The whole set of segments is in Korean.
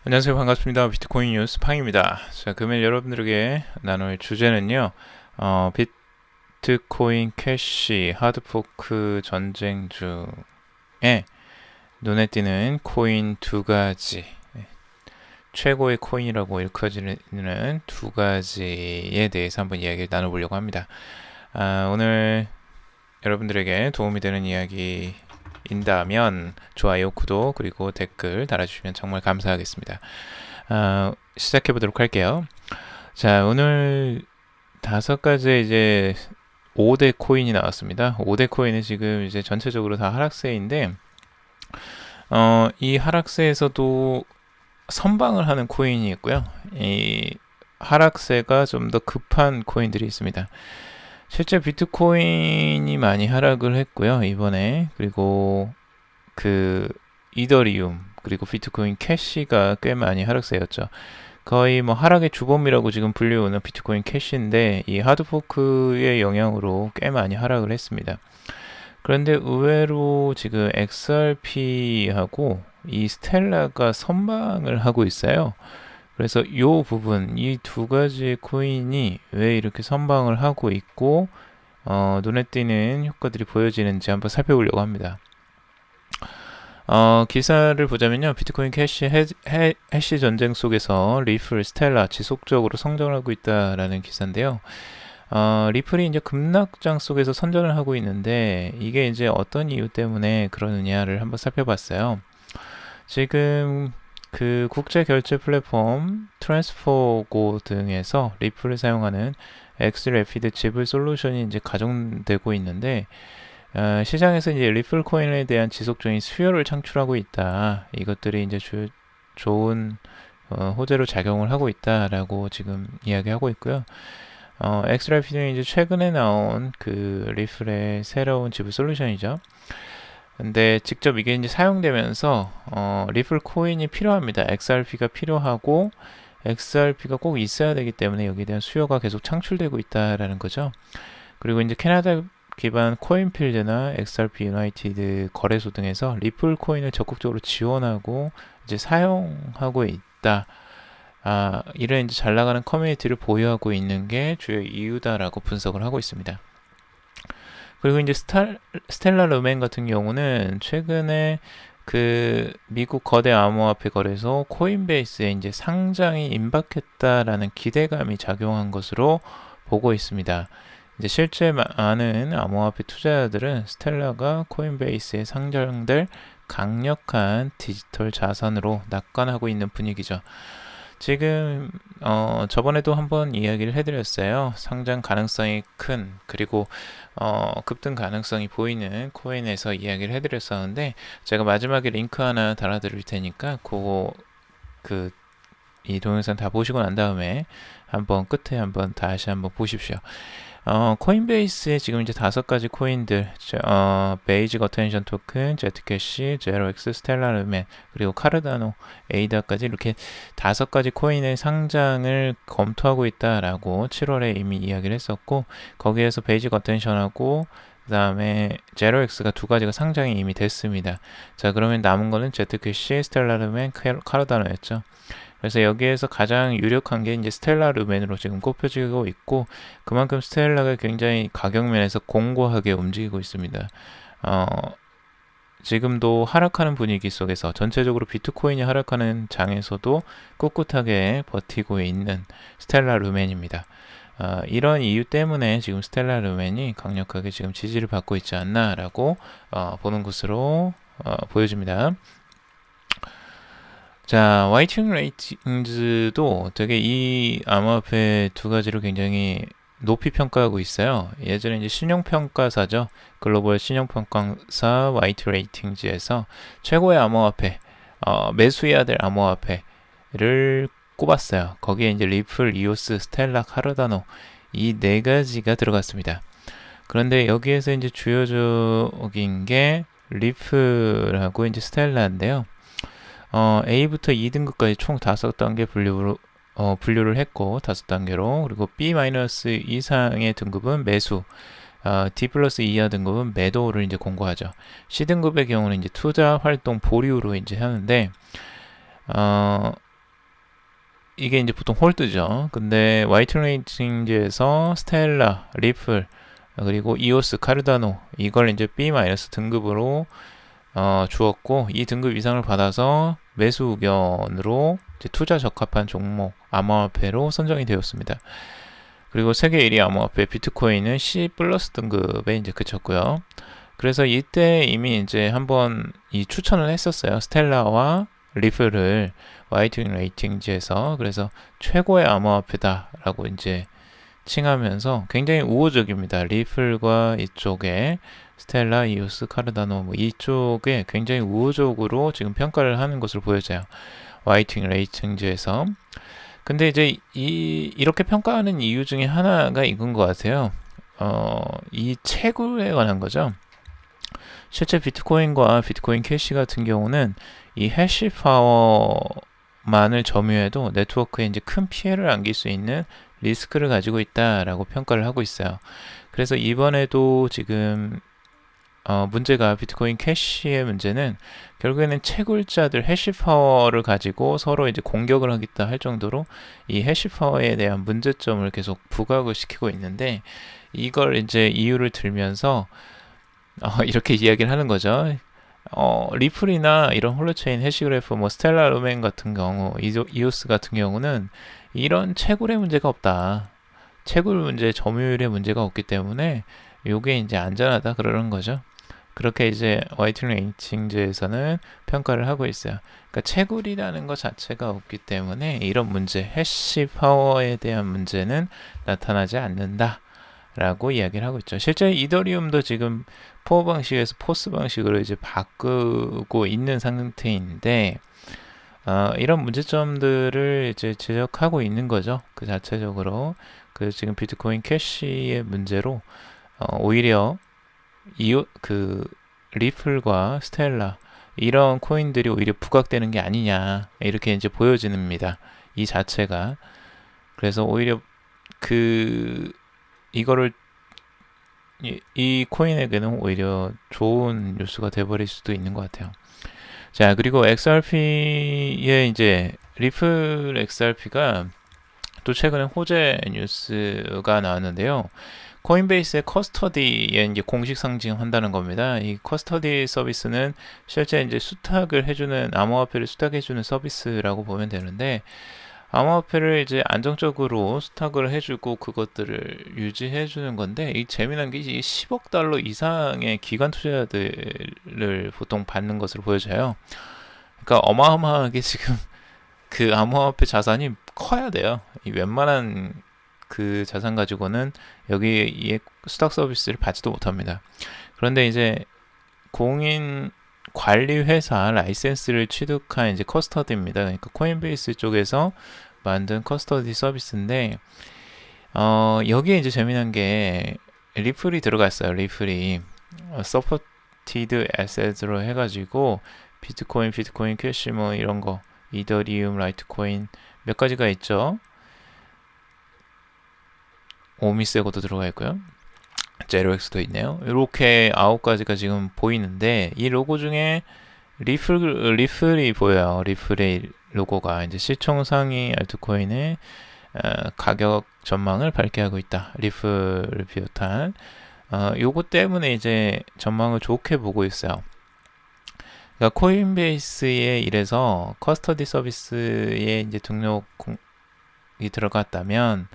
안녕하세요. 반갑습니다. 비트코인 뉴스 팡입니다. 자, 금일 여러분들에게 나눌 주제는요, 비트코인 캐시 하드포크 전쟁 중에 눈에 띄는 코인 두 가지, 최고의 코인이라고 일컬어지는 두 가지에 대해서 한번 이야기를 나눠보려고 합니다. 오늘 여러분들에게 도움이 되는 이야기인다면 좋아요, 구독, 그리고 댓글 달아주시면 정말 감사하겠습니다. 시작해보도록 할게요. 자, 오늘 5가지 이제 5대 코인이 나왔습니다. 5대 코인은 지금 이제 전체적으로 다 하락세인데, 이 하락세에서도 선방을 하는 코인이 있고요. 이 하락세가 좀 더 급한 코인들이 있습니다. 실제 비트코인이 많이 하락을 했고요, 이번에. 그리고 그 이더리움, 그리고 비트코인 캐시가 꽤 많이 하락세였죠. 거의 뭐 하락의 주범이라고 지금 불리우는 비트코인 캐시인데 이 하드포크의 영향으로 꽤 많이 하락을 했습니다. 그런데 의외로 지금 XRP하고 이 스텔라가 선방을 하고 있어요. 그래서 이 부분, 이 두 가지 코인이 왜 이렇게 선방을 하고 있고 눈에 띄는 효과들이 보여지는지 한번 살펴보려고 합니다. 기사를 보자면요. 비트코인 캐시 해시 전쟁 속에서 리플, 스텔라 지속적으로 성장하고 있다라는 기사인데요. 리플이 이제 급락장 속에서 선전을 하고 있는데 이게 이제 어떤 이유 때문에 그러느냐를 한번 살펴봤어요. 지금 그 국제 결제 플랫폼 트랜스퍼고 등에서 리플을 사용하는 엑스래피드 지불 솔루션이 이제 가동되고 있는데 시장에서 이제 리플 코인에 대한 지속적인 수요를 창출하고 있다. 이것들이 이제 좋은 호재로 작용을 하고 있다라고 지금 이야기하고 있고요. 엑스래피드는 이제 최근에 나온 그 리플의 새로운 지불 솔루션이죠. 근데 직접 이게 이제 사용되면서 리플 코인이 필요합니다. XRP가 필요하고 XRP가 꼭 있어야 되기 때문에 여기에 대한 수요가 계속 창출되고 있다라는 거죠. 그리고 이제 캐나다 기반 코인필드나 XRP 유나이티드 거래소 등에서 리플 코인을 적극적으로 지원하고 이제 사용하고 있다. 이런 이제 잘 나가는 커뮤니티를 보유하고 있는 게 주요 이유다라고 분석을 하고 있습니다. 그리고 이제 스텔라 루멘 같은 경우는 최근에 그 미국 거대 암호화폐 거래소 코인베이스에 이제 상장이 임박했다라는 기대감이 작용한 것으로 보고 있습니다. 이제 실제 많은 암호화폐 투자자들은 스텔라가 코인베이스에 상장될 강력한 디지털 자산으로 낙관하고 있는 분위기죠. 지금 저번에도 한번 이야기를 해드렸어요. 상장 가능성이 큰 그리고 급등 가능성이 보이는 코인에서 이야기를 해드렸었는데 제가 마지막에 링크 하나 달아드릴 테니까 이 동영상 다 보시고 난 다음에 한번 끝에 한번 다시 한번 보십시오. 코인베이스에 지금 이제 5가지 코인들, 베이직 어텐션 토큰, 제트캐시, 제로엑스, 스텔라르멘, 그리고 카르다노, 에이다까지 이렇게 5가지 코인의 상장을 검토하고 있다라고 7월에 이미 이야기를 했었고, 거기에서 베이직 어텐션하고 그 다음에 제로엑스가 2가지가 상장이 이미 됐습니다. 자, 그러면 남은 거는 제트캐시, 스텔라르멘, 카르다노였죠. 그래서 여기에서 가장 유력한 게 이제 스텔라 루멘으로 지금 꼽혀지고 있고 그만큼 스텔라가 굉장히 가격 면에서 공고하게 움직이고 있습니다. 지금도 하락하는 분위기 속에서 전체적으로 비트코인이 하락하는 장에서도 꿋꿋하게 버티고 있는 스텔라 루멘입니다. 이런 이유 때문에 지금 스텔라 루멘이 강력하게 지금 지지를 받고 있지 않나라고 보는 것으로 보여집니다. 자, 화이팅 레이팅즈도 되게 이 암호화폐 2가지를 굉장히 높이 평가하고 있어요. 예전에 이제 신용평가사죠. 글로벌 신용평가사 화이트 레이팅즈에서 최고의 암호화폐, 매수해야 될 암호화폐를 꼽았어요. 거기에 이제 리플, 이오스, 스텔라, 카르다노 이 4가지가 들어갔습니다. 그런데 여기에서 이제 주요적인 게 리플하고 이제 스텔라인데요. A부터 2등급까지 총 5단계 분류를 했고 5단계로 그리고 B- 이상의 등급은 매수, D+ 이하 등급은 매도를 이제 공고하죠. C 등급의 경우는 이제 투자 활동 보류로 이제 하는데 이게 이제 보통 홀드죠. 근데 화이팅 레이팅즈에서 스텔라, 리플, 그리고 이오스, 카르다노 이걸 이제 B- 등급으로 주었고, 이 등급 이상을 받아서 매수 의견으로 이제 투자 적합한 종목 암호화폐로 선정이 되었습니다. 그리고 세계 1위 암호화폐 비트코인은 C 플러스 등급에 이제 그쳤고요. 그래서 이때 이미 이제 한번 이 추천을 했었어요. 스텔라와 리플을 화이팅 레이팅즈에서. 그래서 최고의 암호화폐다라고 이제 칭하면서 굉장히 우호적입니다. 리플과 이쪽에 스텔라, 이오스, 카르다노 뭐 이쪽에 굉장히 우호적으로 지금 평가를 하는 것으로 보여져요. 화이팅 레이팅즈에서. 근데 이제 이렇게 평가하는 이유 중에 하나가 이건 것 같아요. 이 채굴에 관한 거죠. 실제 비트코인과 비트코인 캐시 같은 경우는 이 해시 파워만을 점유해도 네트워크에 이제 큰 피해를 안길 수 있는 리스크를 가지고 있다라고 평가를 하고 있어요. 그래서 이번에도 지금 문제가 비트코인 캐시의 문제는 결국에는 채굴자들 해시 파워를 가지고 서로 이제 공격을 하겠다 할 정도로 이 해시 파워에 대한 문제점을 계속 부각을 시키고 있는데, 이걸 이제 이유를 들면서 이렇게 이야기를 하는 거죠. 리플이나 이런 홀로체인 해시그래프, 뭐 스텔라 루멘 같은 경우, 이오스 같은 경우는 이런 채굴의 문제가 없다. 채굴 문제, 점유율의 문제가 없기 때문에 요게 이제 안전하다 그러는 거죠. 그렇게 이제 화이팅 레이팅즈에서는 평가를 하고 있어요. 그러니까 채굴이라는 것 자체가 없기 때문에 이런 문제, 해시 파워에 대한 문제는 나타나지 않는다 라고 이야기를 하고 있죠. 실제 이더리움도 지금 포 방식에서 포스 방식으로 이제 바꾸고 있는 상태인데, 이런 문제점들을 이제 지적하고 있는 거죠. 그 자체적으로. 그 지금 비트코인 캐시의 문제로 오히려 리플과 스텔라 이런 코인들이 오히려 부각되는 게 아니냐, 이렇게 이제 보여집니다. 이 자체가. 그래서 오히려 이거를 이 코인에게는 오히려 좋은 뉴스가 돼버릴 수도 있는 것 같아요. 자, 그리고 XRP의 이제 리플 XRP가 또 최근에 호재 뉴스가 나왔는데요. 코인베이스의 커스터디에 이제 공식 상징한다는 겁니다. 이 커스터디 서비스는 실제 이제 수탁을 해주는, 암호화폐를 수탁해주는 서비스라고 보면 되는데, 암호화폐를 이제 안정적으로 수탁을 해주고 그것들을 유지해주는 건데, 이 재미난 게 이 10억 달러 이상의 기관 투자들을 보통 받는 것으로 보여져요. 그러니까 어마어마하게 지금 그 암호화폐 자산이 커야 돼요. 이 웬만한 그 자산 가지고는 여기에 수탁 서비스를 받지도 못합니다. 그런데 이제 공인 관리 회사 라이센스를 취득한 이제 커스터디입니다. 그러니까 코인베이스 쪽에서 만든 커스터디 서비스인데, 여기에 이제 재미난 게 리플이 들어갔어요. 리플이 서포티드 에셋으로 해가지고 비트코인 캐시 뭐 이런 거, 이더리움, 라이트코인 몇 가지가 있죠. 오미세고도 들어가 있고요. 제로엑스도 있네요. 이렇게 9가지가 지금 보이는데, 이 로고 중에 리플이 보여요. 리플의 로고가 이제 시총 상위 알트코인의 가격 전망을 밝게 하고 있다. 리플을 비롯한 요거 때문에 이제 전망을 좋게 보고 있어요. 그러니까 코인베이스에 이래서 커스터디 서비스에 이제 등록이 들어갔다면,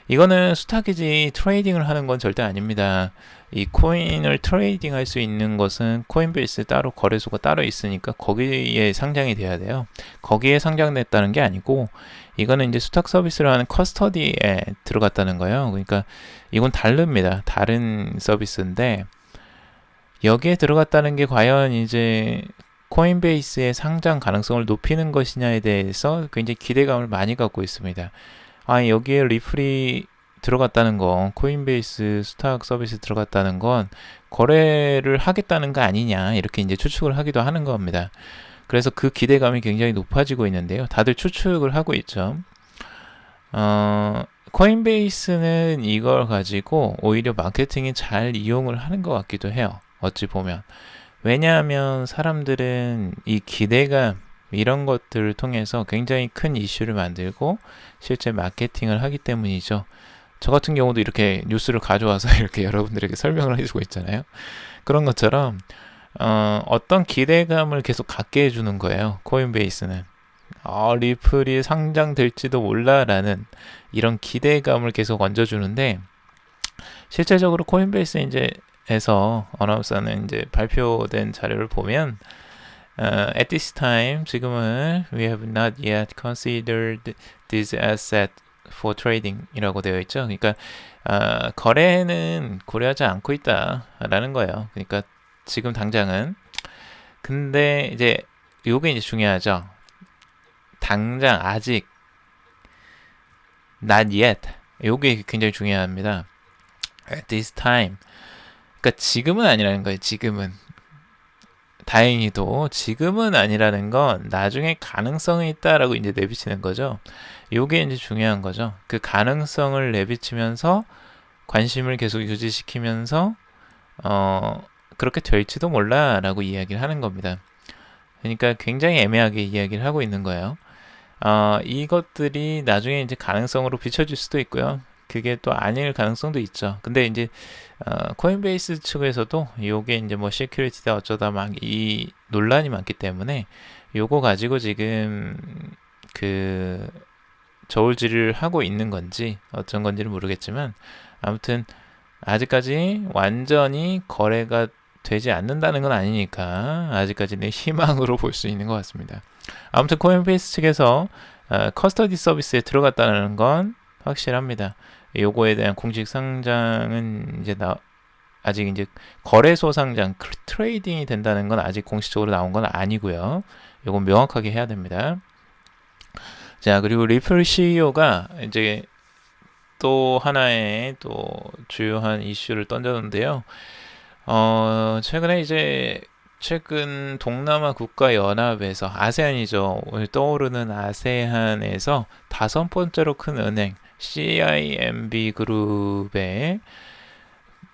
이거는 수탁이지 트레이딩을 하는 건 절대 아닙니다. 이 코인을 트레이딩 할 수 있는 것은 코인베이스 따로 거래소가 따로 있으니까 거기에 상장이 돼야 돼요. 거기에 상장됐다는 게 아니고, 이거는 이제 수탁 서비스를 하는 커스터디에 들어갔다는 거예요. 그러니까 이건 다릅니다. 다른 서비스인데, 여기에 들어갔다는 게 과연 이제 코인베이스의 상장 가능성을 높이는 것이냐에 대해서 굉장히 기대감을 많이 갖고 있습니다. 여기에 리플이 들어갔다는 건, 코인베이스 수탁 서비스 들어갔다는 건 거래를 하겠다는 거 아니냐, 이렇게 이제 추측을 하기도 하는 겁니다. 그래서 그 기대감이 굉장히 높아지고 있는데요. 다들 추측을 하고 있죠. 코인베이스는 이걸 가지고 오히려 마케팅에 잘 이용을 하는 것 같기도 해요. 어찌 보면. 왜냐하면 사람들은 이 기대감, 이런 것들을 통해서 굉장히 큰 이슈를 만들고 실제 마케팅을 하기 때문이죠. 저 같은 경우도 이렇게 뉴스를 가져와서 이렇게 여러분들에게 설명을 해주고 있잖아요. 그런 것처럼 어떤 기대감을 계속 갖게 해주는 거예요. 코인베이스는. 리플이 상장될지도 몰라라는 이런 기대감을 계속 얹어주는데, 실제적으로 코인베이스 에서 어나운서는 이제 발표된 자료를 보면 at this time 지금은 we have not yet considered this asset for trading 이라고 되어 있죠. 그러니까 거래는 고려하지 않고 있다라는 거예요. 그러니까 지금 당장은. 근데 이제 요게 이제 중요하죠. 당장 아직 not yet 요게 굉장히 중요합니다. at this time 그러니까 지금은 아니라는 거예요. 지금은. 다행히도 지금은 아니라는 건 나중에 가능성이 있다라고 이제 내비치는 거죠. 요게 이제 중요한 거죠. 그 가능성을 내비치면서 관심을 계속 유지시키면서 그렇게 될지도 몰라라고 이야기를 하는 겁니다. 그러니까 굉장히 애매하게 이야기를 하고 있는 거예요. 이것들이 나중에 이제 가능성으로 비춰질 수도 있고요. 그게 또 아닐 가능성도 있죠. 근데 이제 코인베이스 측에서도 요게 이제 뭐 시큐리티다 어쩌다 막 이 논란이 많기 때문에 요거 가지고 지금 그 저울질을 하고 있는 건지 어쩐 건지는 모르겠지만, 아무튼 아직까지 완전히 거래가 되지 않는다는 건 아니니까 아직까지는 희망으로 볼 수 있는 것 같습니다. 아무튼 코인베이스 측에서 커스터디 서비스에 들어갔다는 건 확실합니다. 요거에 대한 공식 상장은 이제 아직 이제 거래소 상장, 트레이딩이 된다는 건 아직 공식적으로 나온 건 아니고요. 요건 명확하게 해야 됩니다. 자, 그리고 리플 CEO가 이제 또 하나의 또 주요한 이슈를 던졌는데요. 최근 동남아 국가 연합에서 아세안이죠. 오늘 떠오르는 아세안에서 5번째로 큰 은행 CIMB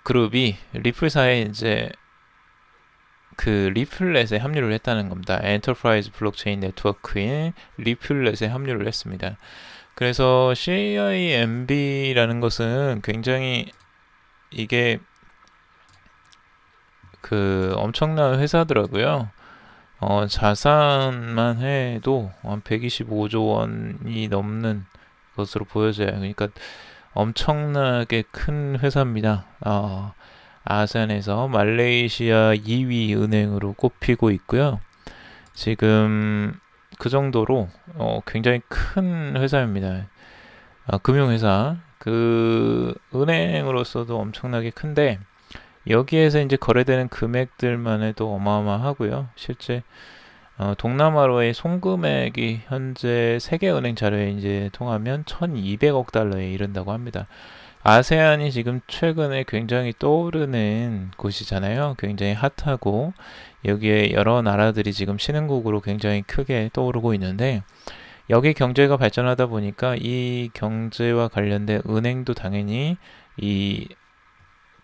그룹이 리플사에 이제 그 리플렛에 합류를 했다는 겁니다. 엔터프라이즈 블록체인 네트워크인 리플렛에 합류를 했습니다. 그래서 CIMB라는 것은 굉장히 이게 그 엄청난 회사더라고요. 자산만 해도 125조 원이 넘는 것으로 보여져요. 그러니까 엄청나게 큰 회사입니다. 아세안에서 말레이시아 2위 은행으로 꼽히고 있고요. 지금 그 정도로 굉장히 큰 회사입니다. 금융회사. 그 은행으로서도 엄청나게 큰데, 여기에서 이제 거래되는 금액들만 해도 어마어마하고요. 실제 동남아로의 송금액이 현재 세계은행 자료에 이제 통하면 1,200억 달러에 이른다고 합니다. 아세안이 지금 최근에 굉장히 떠오르는 곳이잖아요. 굉장히 핫하고 여기에 여러 나라들이 지금 신흥국으로 굉장히 크게 떠오르고 있는데, 여기 경제가 발전하다 보니까 이 경제와 관련된 은행도 당연히 이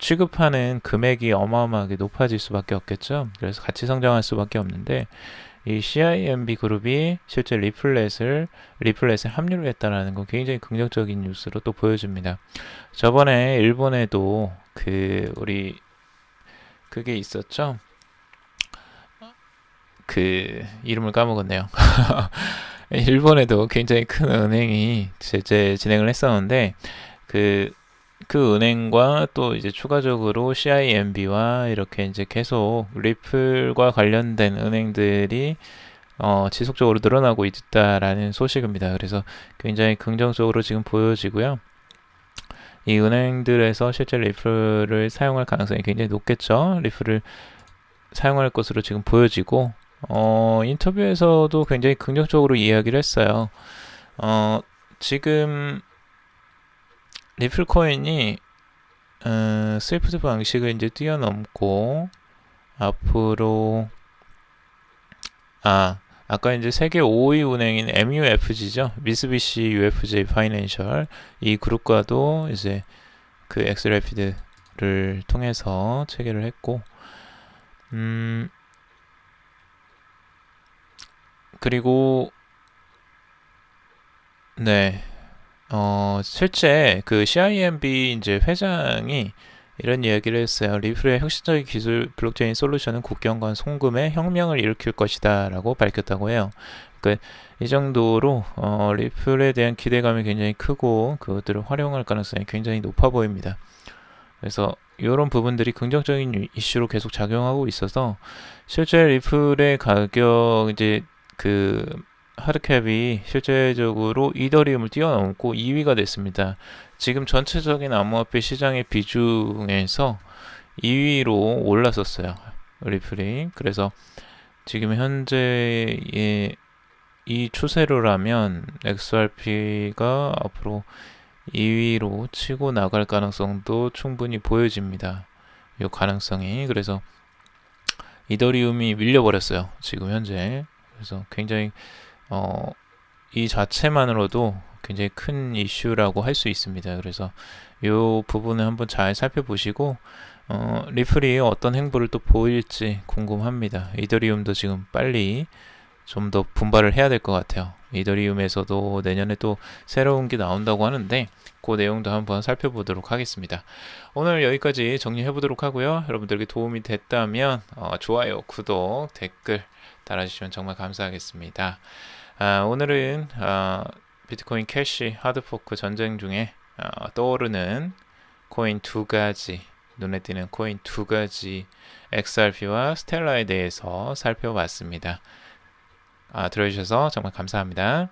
취급하는 금액이 어마어마하게 높아질 수밖에 없겠죠. 그래서 같이 성장할 수밖에 없는데, 이 CIMB 그룹이 실제 리플렛에 합류를 했다는 건 굉장히 긍정적인 뉴스로 또 보여줍니다. 저번에 일본에도 그게 있었죠. 그 이름을 까먹었네요. 일본에도 굉장히 큰 은행이 제재 진행을 했었는데, 그 은행과 또 이제 추가적으로 CIMB와 이렇게 이제 계속 리플과 관련된 은행들이 지속적으로 늘어나고 있다라는 소식입니다. 그래서 굉장히 긍정적으로 지금 보여지고요. 이 은행들에서 실제 리플을 사용할 가능성이 굉장히 높겠죠. 리플을 사용할 것으로 지금 보여지고, 인터뷰에서도 굉장히 긍정적으로 이야기를 했어요. 지금 리플 코인이 스위프트 방식을 이제 뛰어넘고 앞으로 아까 이제 세계 5위 은행인 MUFG죠. 미쓰비시 UFJ 파이낸셜, 이 그룹과도 이제 그 엑스래피드를 통해서 체결을 했고, 그리고 네, 실제 그 CIMB 이제 회장이 이런 이야기를 했어요. 리플의 혁신적인 기술 블록체인 솔루션은 국경 간 송금에 혁명을 일으킬 것이다라고 밝혔다고 해요. 그러니까 이 정도로 리플에 대한 기대감이 굉장히 크고 그것들을 활용할 가능성이 굉장히 높아 보입니다. 그래서 이런 부분들이 긍정적인 이슈로 계속 작용하고 있어서 실제 리플의 가격 이제 그 하드캡이 실제적으로 이더리움을 뛰어넘고 2위가 됐습니다. 지금 전체적인 암호화폐 시장의 비중에서 2위로 올랐었어요. 리플이. 그래서 지금 현재의 이 추세로라면 XRP가 앞으로 2위로 치고 나갈 가능성도 충분히 보여집니다. 이 가능성이. 그래서 이더리움이 밀려버렸어요. 지금 현재. 그래서 굉장히 이 자체만으로도 굉장히 큰 이슈라고 할 수 있습니다. 그래서 이 부분을 한번 잘 살펴보시고 리플이 어떤 행보를 또 보일지 궁금합니다. 이더리움도 지금 빨리 좀 더 분발을 해야 될 것 같아요. 이더리움에서도 내년에 또 새로운 게 나온다고 하는데 그 내용도 한번 살펴보도록 하겠습니다. 오늘 여기까지 정리해 보도록 하고요. 여러분들에게 도움이 됐다면 좋아요, 구독, 댓글 달아주시면 정말 감사하겠습니다. 오늘은 비트코인 캐시 하드포크 전쟁 중에 떠오르는 코인 두 가지, 눈에 띄는 코인 두 가지 XRP와 스텔라에 대해서 살펴봤습니다. 들어주셔서 정말 감사합니다.